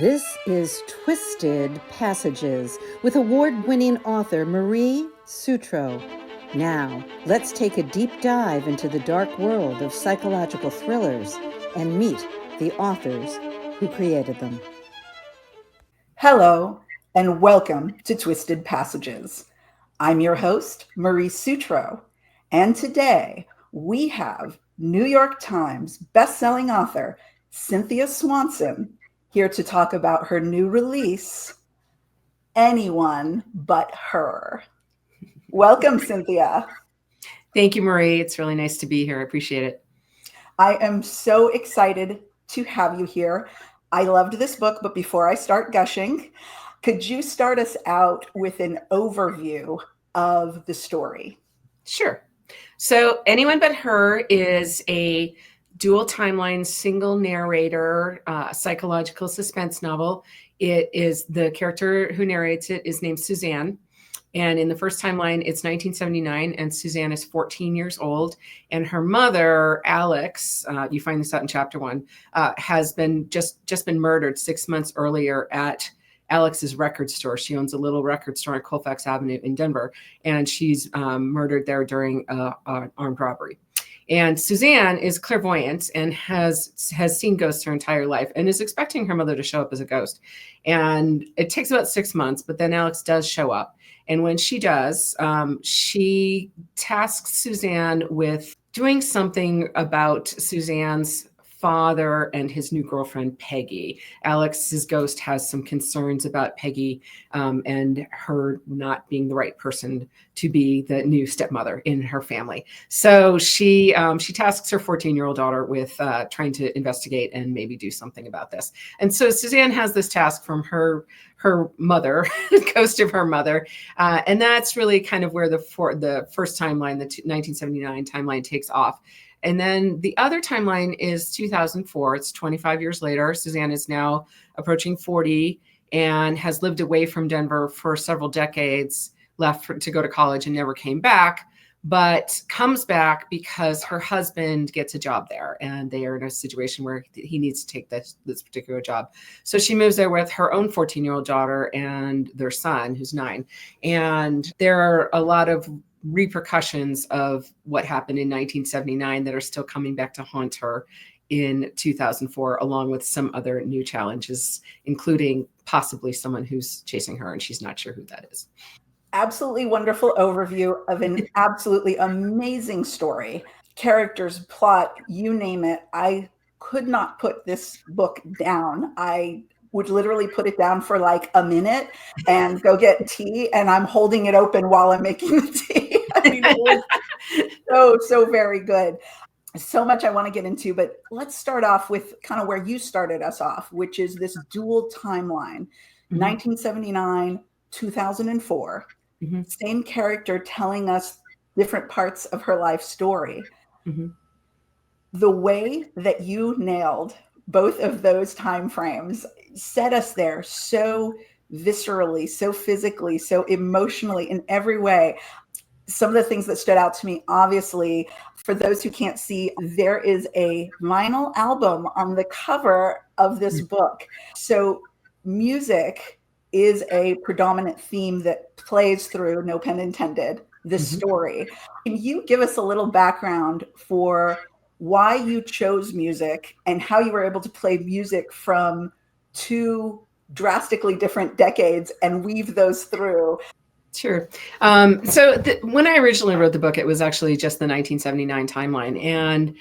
This is Twisted Passages with award-winning author Marie Sutro. Now, let's take a deep dive into the dark world of psychological thrillers and meet the authors who created them. Hello, and welcome to Twisted Passages. I'm your host, Marie Sutro, and today we have New York Times bestselling author Cynthia Swanson here to talk about her new release, Anyone But Her. Welcome, Cynthia. Thank you, Marie. It's really nice to be here. I appreciate it. I am so excited to have you here. I loved this book, but before I start gushing, could you start us out with an overview of the story? Sure. So Anyone But Her is a dual timeline, single narrator, psychological suspense novel. It is the character who narrates it is named Suzanne. And in the first timeline, it's 1979, and Suzanne is 14 years old. And her mother, Alex, you find this out in chapter 1, has been just been murdered 6 months earlier at Alex's record store. She owns a little record store on Colfax Avenue in Denver, and she's murdered there during an armed robbery. And Suzanne is clairvoyant and has seen ghosts her entire life and is expecting her mother to show up as a ghost. And it takes about 6 months, but then Alex does show up. And when she does, she tasks Suzanne with doing something about Suzanne's father and his new girlfriend, Peggy. Alex's ghost has some concerns about Peggy and her not being the right person to be the new stepmother in her family. So she tasks her 14-year-old daughter with trying to investigate and maybe do something about this. And so Suzanne has this task from her mother, the ghost of her mother. And that's really kind of where the first timeline, the 1979 timeline, takes off. And then the other timeline is 2004. It's 25 years later. Suzanne is now approaching 40 and has lived away from Denver for several decades, left to go to college and never came back, but comes back because her husband gets a job there and they are in a situation where he needs to take this particular job. So she moves there with her own 14-year-old daughter and their son, who's 9. And there are a lot of repercussions of what happened in 1979 that are still coming back to haunt her in 2004, along with some other new challenges, including possibly someone who's chasing her and she's not sure who that is. Absolutely wonderful overview of an absolutely amazing story. Characters, plot, you name it. I could not put this book down. I would literally put it down for like a minute and go get tea, and I'm holding it open while I'm making the tea. I mean, it was so very good. So much I want to get into, but let's start off with kind of where you started us off, which is this dual timeline, 1979, 2004. Same character telling us different parts of her life story. The way that you nailed both of those time frames set us there so viscerally, so physically, so emotionally, in every way. Some of the things that stood out to me, obviously, for those who can't see, there is a vinyl album on the cover of this book. So music is a predominant theme that plays through, no pun intended, this story. Can you give us a little background for why you chose music and how you were able to play music from 2 drastically different decades and weave those through? Sure. So when I originally wrote the book, it was actually just the 1979 timeline. And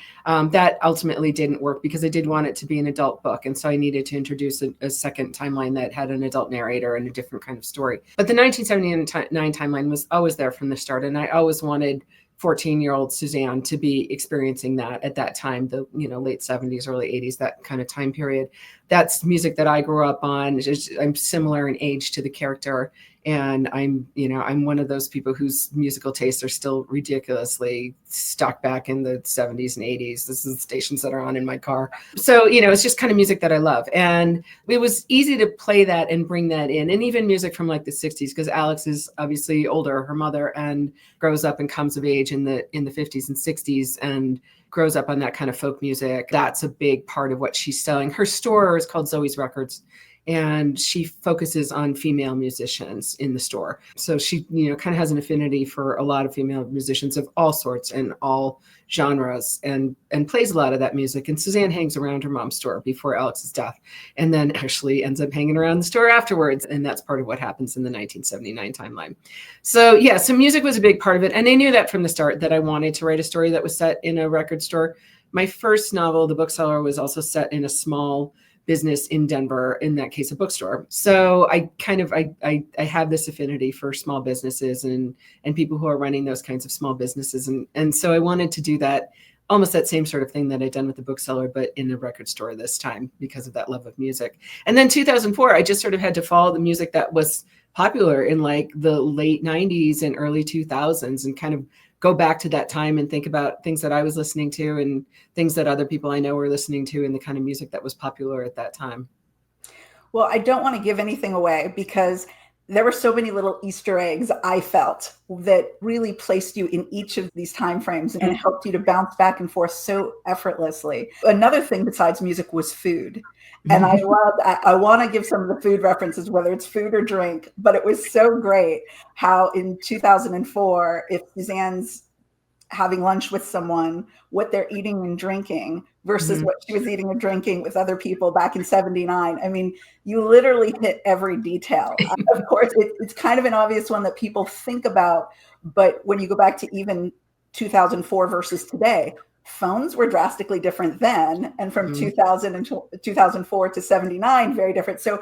that ultimately didn't work because I did want it to be an adult book. And so I needed to introduce a second timeline that had an adult narrator and a different kind of story. But the 1979 timeline was always there from the start. And I always wanted 14-year-old Suzanne to be experiencing that at that time, the late 70s, early 80s, that kind of time period. That's music that I grew up on. I'm similar in age to the character. And I'm one of those people whose musical tastes are still ridiculously stuck back in the 70s and 80s. This is the stations that are on in my car. So, it's just kind of music that I love. And it was easy to play that and bring that in. And even music from like the 60s, because Alex is obviously older, her mother, and grows up and comes of age in the 50s and 60s and grows up on that kind of folk music. That's a big part of what she's selling. Her store is called Zoe's Records. and she focuses on female musicians in the store. So she, kind of has an affinity for a lot of female musicians of all sorts and all genres, and plays a lot of that music. And Suzanne hangs around her mom's store before Alex's death, and then actually ends up hanging around the store afterwards. And that's part of what happens in the 1979 timeline. So yeah, so music was a big part of it. And I knew that from the start that I wanted to write a story that was set in a record store. My first novel, The Bookseller, was also set in a small business in Denver, in that case, a bookstore. So I have this affinity for small businesses and people who are running those kinds of small businesses. And so I wanted to do that, almost that same sort of thing that I'd done with The Bookseller, but in a record store this time because of that love of music. And then 2004, I just sort of had to follow the music that was popular in like the late 90s and early 2000s, and kind of go back to that time and think about things that I was listening to and things that other people I know were listening to, and the kind of music that was popular at that time. Well, I don't want to give anything away because there were so many little Easter eggs I felt that really placed you in each of these time frames and helped you to bounce back and forth so effortlessly. Another thing besides music was food. And I want to give some of the food references, whether it's food or drink, but it was so great how in 2004, if Suzanne's having lunch with someone, what they're eating and drinking versus what she was eating and drinking with other people back in 79. I mean, you literally hit every detail. Of course, it's kind of an obvious one that people think about, but when you go back to even 2004 versus today, phones were drastically different then. And from 2000 and 2004 to 79, very different. So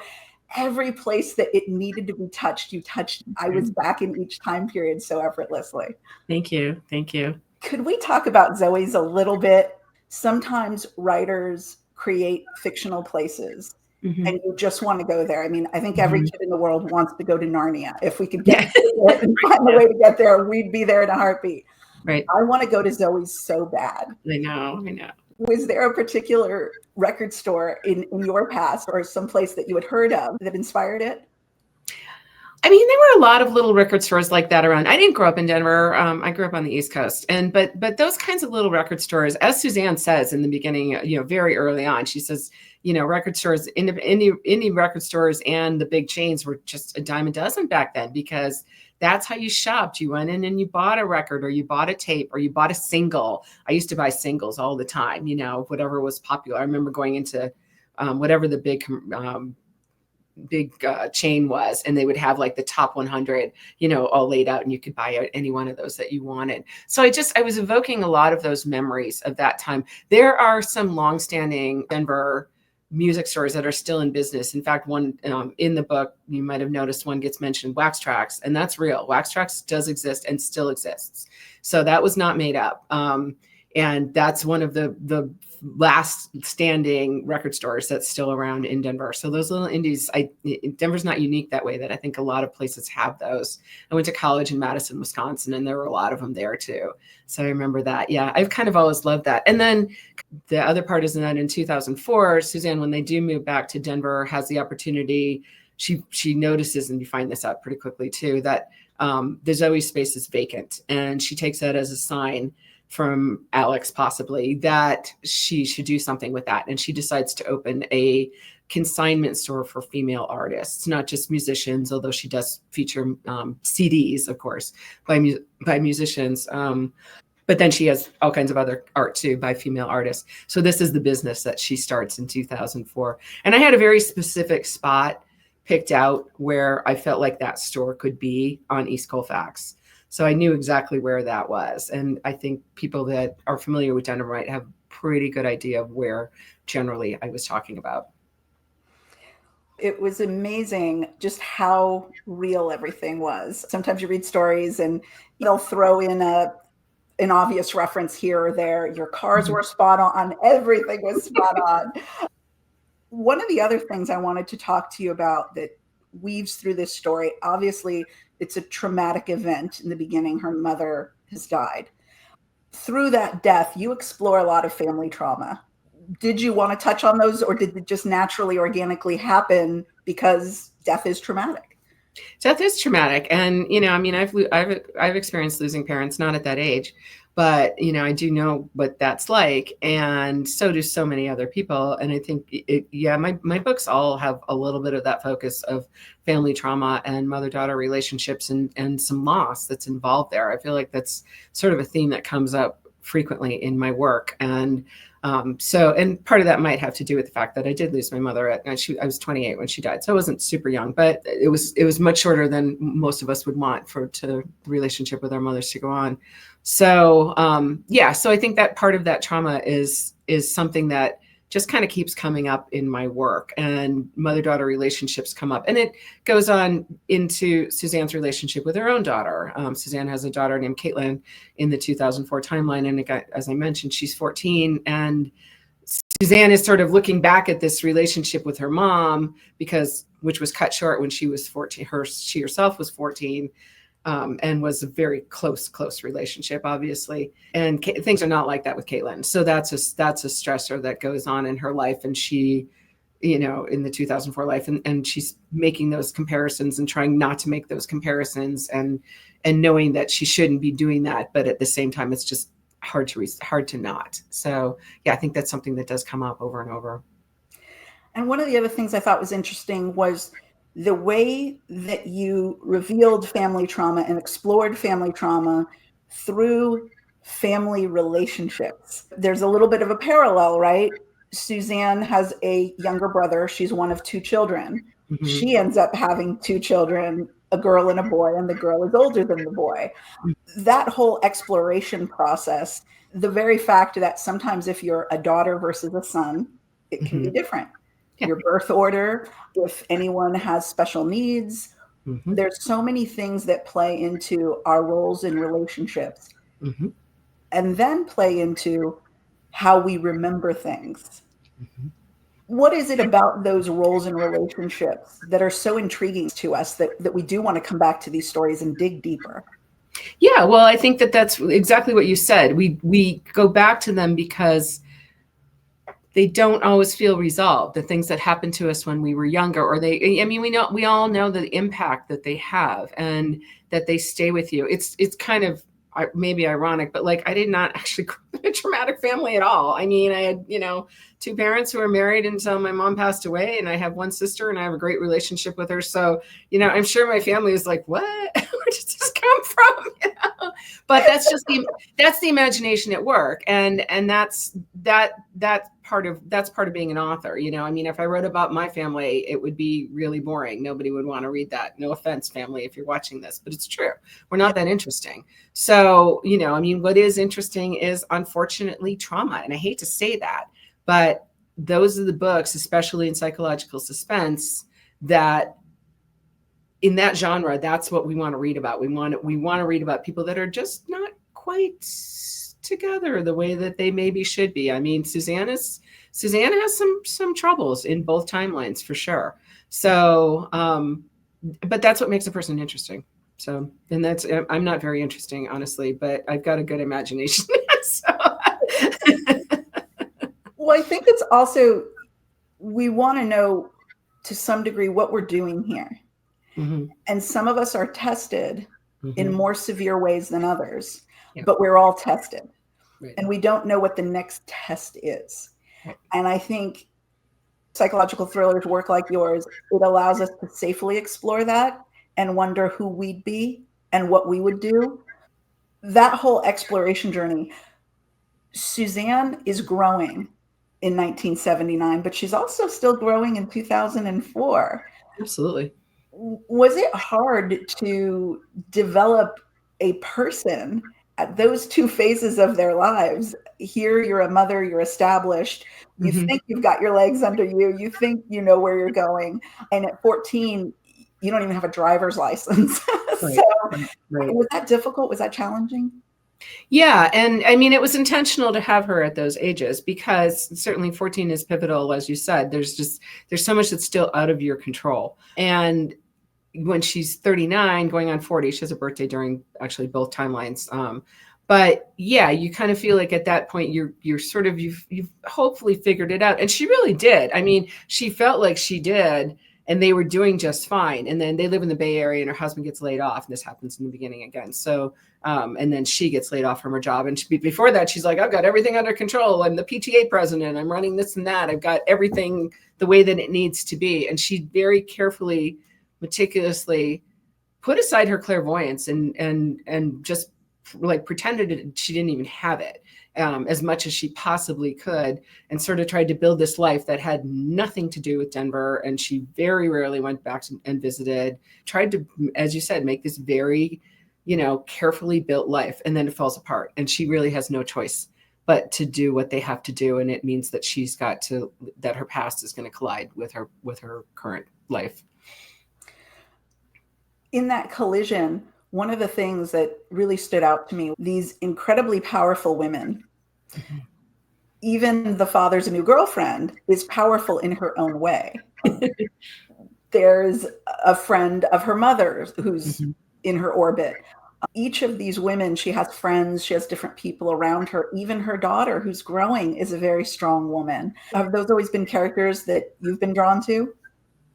every place that it needed to be touched, you touched. I was back in each time period so effortlessly. Thank you. Thank you. Could we talk about Zoe's a little bit? Sometimes writers create fictional places and you just want to go there. I mean, I think every kid in the world wants to go to Narnia. If we could get there and find a way to get there, we'd be there in a heartbeat. Right. I want to go to Zoe's so bad. I know. Was there a particular record store in your past or some place that you had heard of that inspired it? I mean, there were a lot of little record stores like that around. I didn't grow up in Denver. I grew up on the East Coast, but those kinds of little record stores, as Suzanne says in the beginning, very early on, she says, record stores, indie record stores, and the big chains were just a dime a dozen back then, because that's how you shopped. You went in and you bought a record, or you bought a tape, or you bought a single. I used to buy singles all the time, whatever was popular. I remember going into whatever the big chain was, and they would have like the top 100, all laid out, and you could buy any one of those that you wanted. So I was evoking a lot of those memories of that time. There are some longstanding Denver music stores that are still in business. In fact, one in the book, you might have noticed, one gets mentioned, Wax Trax, and that's real. Wax Trax does exist and still exists. So that was not made up. And that's one of the last standing record stores that's still around in Denver. So those little indies, Denver's not unique that way, that I think a lot of places have those. I went to college in Madison, Wisconsin, and there were a lot of them there too. So I remember that. Yeah, I've kind of always loved that. And then the other part is that in 2004, Suzanne, when they do move back to Denver, has the opportunity, she notices, and you find this out pretty quickly too, that the Zoe space is vacant. And she takes that as a sign from Alex, possibly, that she should do something with that. And she decides to open a consignment store for female artists, not just musicians, although she does feature CDs, of course, by musicians. But then she has all kinds of other art too by female artists. So this is the business that she starts in 2004. And I had a very specific spot picked out where I felt like that store could be on East Colfax. So I knew exactly where that was. And I think people that are familiar with Denver might have a pretty good idea of where generally I was talking about. It was amazing just how real everything was. Sometimes you read stories and they'll throw in an obvious reference here or there. Your cars were spot on. Everything was spot on. One of the other things I wanted to talk to you about that weaves through this story, obviously, it's a traumatic event in the beginning. Her mother has died. Through that death, you explore a lot of family trauma. Did you want to touch on those, or did it just naturally, organically happen because death is traumatic? Death is traumatic. And, I've experienced losing parents, not at that age, but I do know what that's like, and so do so many other people. And I think my books all have a little bit of that focus of family trauma and mother-daughter relationships and some loss that's involved there. I feel like that's sort of a theme that comes up frequently in my work. And and part of that might have to do with the fact that I did lose my mother I was 28 when she died. So I wasn't super young, but it was much shorter than most of us would want the relationship with our mothers to go on. So, so I think that part of that trauma is something that just kind of keeps coming up in my work, and mother-daughter relationships come up, and it goes on into Suzanne's relationship with her own daughter. Suzanne has a daughter named Caitlin in the 2004 timeline. And as I mentioned, she's 14, and Suzanne is sort of looking back at this relationship with her mom, which was cut short when she was 14. She herself was 14. And was a very close relationship, obviously. And things are not like that with Caitlin. So that's a stressor that goes on in her life. And she, in the 2004 life, and she's making those comparisons and trying not to make those comparisons, and knowing that she shouldn't be doing that. But at the same time, it's just hard to not. So yeah, I think that's something that does come up over and over. And one of the other things I thought was interesting was the way that you revealed family trauma and explored family trauma through family relationships. There's a little bit of a parallel, right? Suzanne has a younger brother. She's one of 2 children. Mm-hmm. She ends up having 2 children, a girl and a boy, and the girl is older than the boy. Mm-hmm. That whole exploration process, the very fact that sometimes if you're a daughter versus a son, it can be different. Yeah. Your birth order, if anyone has special needs, there's so many things that play into our roles in relationships, and then play into how we remember things. What is it about those roles and relationships that are so intriguing to us that we do want to come back to these stories and dig deeper? Yeah, well, I think that's exactly what you said. We go back to them because they don't always feel resolved. The things that happened to us when we were younger, or we all know the impact that they have and that they stay with you. It's kind of maybe ironic, but like, I did not actually grow up in a traumatic family at all. I mean, I had, 2 parents who were married until my mom passed away, and I have 1 sister, and I have a great relationship with her. So, I'm sure my family is like, what? Where did this come from? But that's the imagination at work. And that's part of being an author. If I wrote about my family, it would be really boring. Nobody would want to read that. No offense, family, if you're watching this, but it's true. We're not that interesting. So, what is interesting is unfortunately trauma. And I hate to say that, but those are the books, especially in psychological suspense, that in that genre, that's what we want to read about. We want to read about people that are just not quite together the way that they maybe should be. I mean, Suzanne has some troubles in both timelines for sure. So, but that's what makes a person interesting. So, and I'm not very interesting, honestly, but I've got a good imagination. So. Well, I think it's also, we want to know to some degree what we're doing here. And some of us are tested in more severe ways than others, but we're all tested. Right. And we don't know what the next test is. Right. And I think psychological thrillers, work like yours, it allows us to safely explore that and wonder who we'd be and what we would do. That whole exploration journey, Suzanne is growing in 1979, but she's also still growing in 2004. Absolutely. Was it hard to develop a person at those 2 phases of their lives? Here, you're a mother, you're established, you think you've got your legs under you, you think you know where you're going. And at 14, you don't even have a driver's license. Right. Right. Was that difficult? Was that challenging? Yeah. And I mean, it was intentional to have her at those ages, because certainly 14 is pivotal. As you said, there's so much that's still out of your control. And when she's 39 going on 40, she has a birthday during actually both timelines. But yeah, you kind of feel like at that point you're sort of, you've hopefully figured it out. And she really did. I mean, she felt like she did. and they were doing just fine. And then they live in the Bay Area, and her husband gets laid off. And this happens in the beginning again. So, and then she gets laid off from her job. And before that, she's like, I've got everything under control. I'm the PTA president. I'm running this and that. I've got everything the way that it needs to be. And she very carefully, meticulously put aside her clairvoyance and just like pretended she didn't even have it, as much as she possibly could, and sort of tried to build this life that had nothing to do with Denver. And she very rarely went back and visited, tried to, as you said, make this very, carefully built life, and then it falls apart. And she really has no choice but to do what they have to do. And it means that that her past is going to collide with her current life. In that collision, one of the things that really stood out to me, these incredibly powerful women, mm-hmm. Even the father's new girlfriend is powerful in her own way. There's a friend of her mother's who's mm-hmm. in her orbit. Each of these women, she has friends, she has different people around her. Even her daughter, who's growing, is a very strong woman. Have those always been characters that you've been drawn to?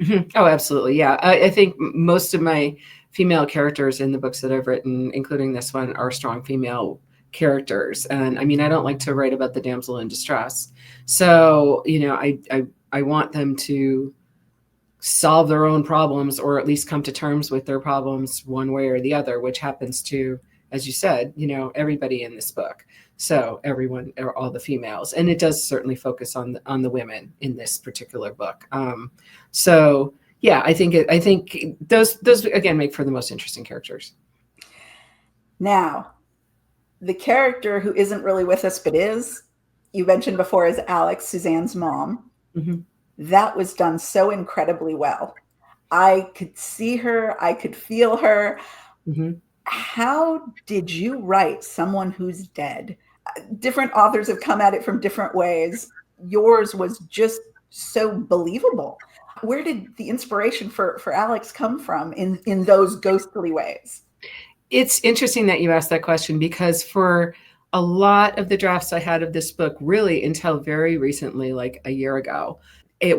Mm-hmm. Oh, absolutely. Yeah. I think most of my female characters in the books that I've written, including this one, are strong female characters. And I mean, I don't like to write about the damsel in distress. So, I want them to solve their own problems, or at least come to terms with their problems one way or the other, which happens to, as you said, everybody in this book. So everyone, all the females, and it does certainly focus on the women in this particular book. So yeah, I think those again make for the most interesting characters. Now, the character who isn't really with us but is, you mentioned before, is Alex, Suzanne's mom. Mm-hmm. That was done so incredibly well. I could see her, I could feel her. Mm-hmm. How did you write someone who's dead? Different authors have come at it from different ways. Yours was just so believable. Where did the inspiration for Alex come from in those ghostly ways? It's interesting that you asked that question, because for a lot of the drafts I had of this book, really until very recently, like a year ago, there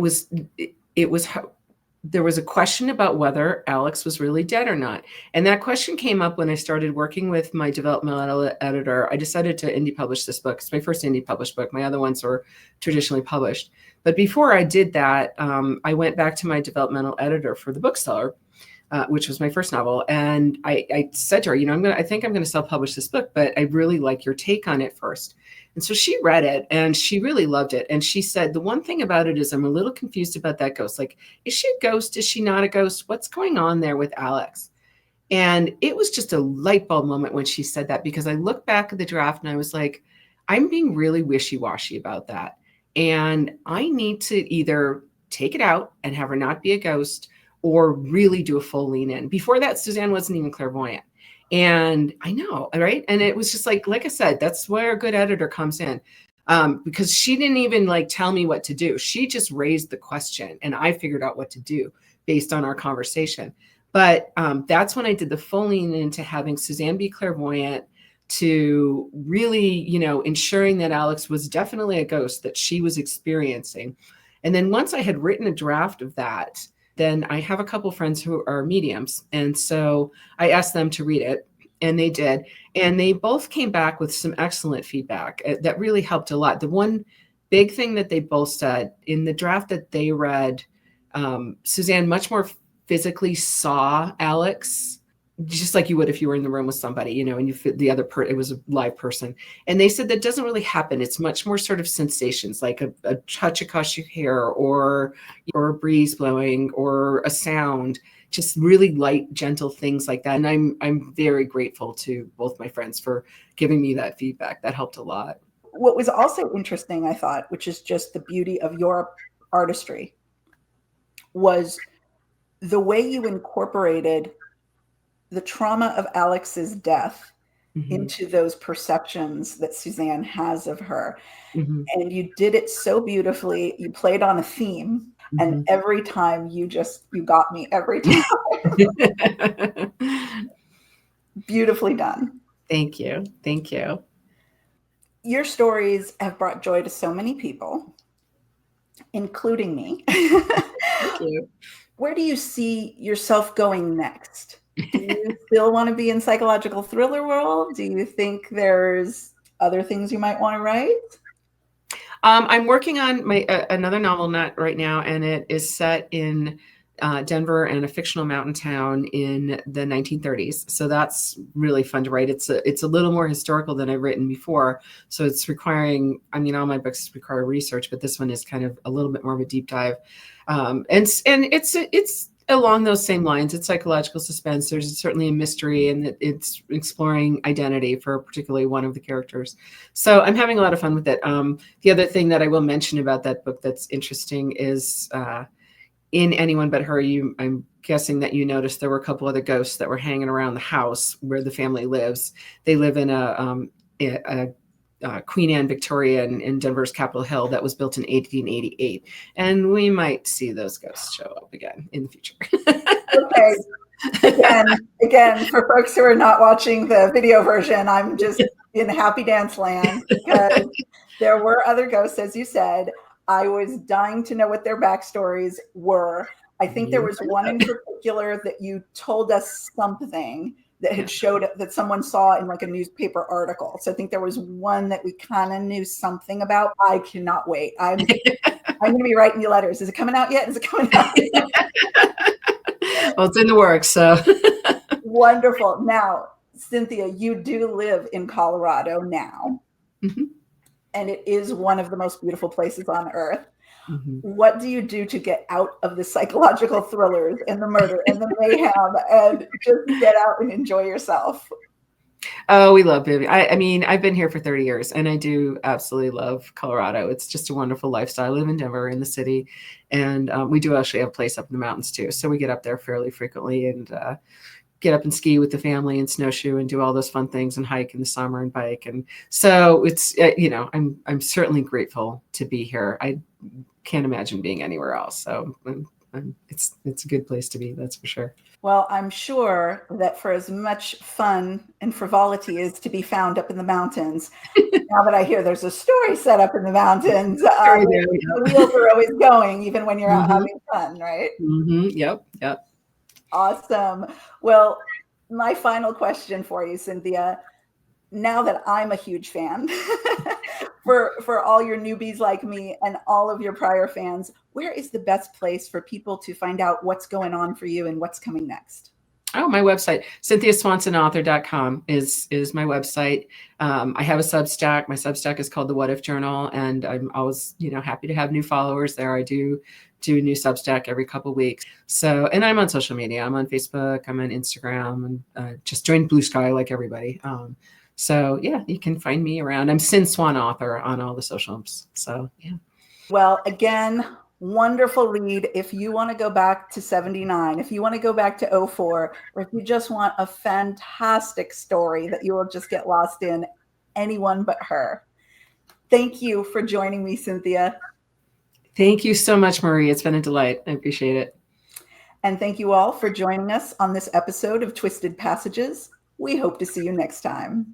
was a question about whether Alex was really dead or not. And that question came up when I started working with my developmental editor. I decided to indie publish this book. It's my first indie published book. My other ones were traditionally published. But before I did that, I went back to my developmental editor for The Bookseller, which was my first novel. And I said to her, I think I'm going to self-publish this book, but I really like your take on it first. And so she read it and she really loved it. And she said, the one thing about it is I'm a little confused about that ghost. Like, is she a ghost? Is she not a ghost? What's going on there with Alex? And it was just a light bulb moment when she said that, because I looked back at the draft and I was like, I'm being really wishy-washy about that. And I need to either take it out and have her not be a ghost, or really do a full lean in. Before that, Suzanne wasn't even clairvoyant. And I know, right? And it was just like I said, that's where a good editor comes in, because she didn't even tell me what to do. She just raised the question and I figured out what to do based on our conversation. But that's when I did the full lean into having Suzanne be clairvoyant, to really, ensuring that Alex was definitely a ghost that she was experiencing. And then once I had written a draft of that, then I have a couple friends who are mediums. And so I asked them to read it, and they did. And they both came back with some excellent feedback that really helped a lot. The one big thing that they both said in the draft that they read, Suzanne much more physically saw Alex, just like you would if you were in the room with somebody, and you fit the other it was a live person. And they said that doesn't really happen. It's much more sort of sensations, like a touch across your hair, or a breeze blowing, or a sound, just really light, gentle things like that. And I'm very grateful to both my friends for giving me that feedback. That helped a lot. What was also interesting, I thought, which is just the beauty of your artistry, was the way you incorporated the trauma of Alex's death mm-hmm. into those perceptions that Suzanne has of her. Mm-hmm. And you did it so beautifully. You played on a theme, mm-hmm. and every time you got me every time. Beautifully done. Thank you. Thank you. Your stories have brought joy to so many people. including me. Thank you. Where do you see yourself going next? Do you still want to be in psychological thriller world? Do you think there's other things you might want to write? I'm working on my another novel, not right now, and it is set in Denver and a fictional mountain town in the 1930s. So that's really fun to write. It's a little more historical than I've written before. So it's requiring, I mean, all my books require research, but this one is kind of a little bit more of a deep dive. And it's along those same lines. It's psychological suspense. There's certainly a mystery, and it's exploring identity for particularly one of the characters. So I'm having a lot of fun with it. The other thing that I will mention about that book that's interesting is in Anyone But Her, I'm guessing that you noticed there were a couple other ghosts that were hanging around the house where the family lives. They live in a Queen Anne Victoria in Denver's Capitol Hill that was built in 1888. And we might see those ghosts show up again in the future. Okay. Again, for folks who are not watching the video version, I'm just in happy dance land because there were other ghosts, as you said. I was dying to know what their backstories were. I think there was one in particular that you told us something that had showed up that someone saw in like a newspaper article. So I think there was one that we kind of knew something about. I cannot wait. I'm going to be writing you letters. Is it coming out yet? Is it coming out yet? Well, it's in the works. So wonderful. Now, Cynthia, you do live in Colorado now. Mm-hmm. And it is one of the most beautiful places on earth. Mm-hmm. What do you do to get out of the psychological thrillers and the murder and the mayhem and just get out and enjoy yourself? Oh, we love it. I mean, I've been here for 30 years and I do absolutely love Colorado. It's just a wonderful lifestyle. I live in Denver in the city, and we do actually have a place up in the mountains too. So we get up there fairly frequently and get up and ski with the family and snowshoe and do all those fun things and hike in the summer and bike. And so it's, I'm certainly grateful to be here. I can't imagine being anywhere else. So it's a good place to be. That's for sure. Well, I'm sure that for as much fun and frivolity is to be found up in the mountains, now that I hear there's a story set up in the mountains, the wheels are always going, even when you're out having fun, right? Mm-hmm. Yep. Awesome. Well, my final question for you, Cynthia, now that I'm a huge fan, for all your newbies like me and all of your prior fans, where is the best place for people to find out what's going on for you and what's coming next? Oh, my website, cynthiaswansonauthor.com is my website. I have a Substack. My Substack is called The What If Journal, and I'm always, happy to have new followers there. I do a new Substack every couple of weeks. So, and I'm on social media. I'm on Facebook. I'm on Instagram, and just joined Blue Sky like everybody. So yeah, you can find me around. I'm Cyn Swan Author on all the socials. So yeah. Well, again, wonderful read. If you want to go back to 79, if you want to go back to 04, or if you just want a fantastic story that you will just get lost in, Anyone But Her. Thank you for joining me, Cynthia. Thank you so much, Marie. It's been a delight. I appreciate it. And thank you all for joining us on this episode of Twisted Passages. We hope to see you next time.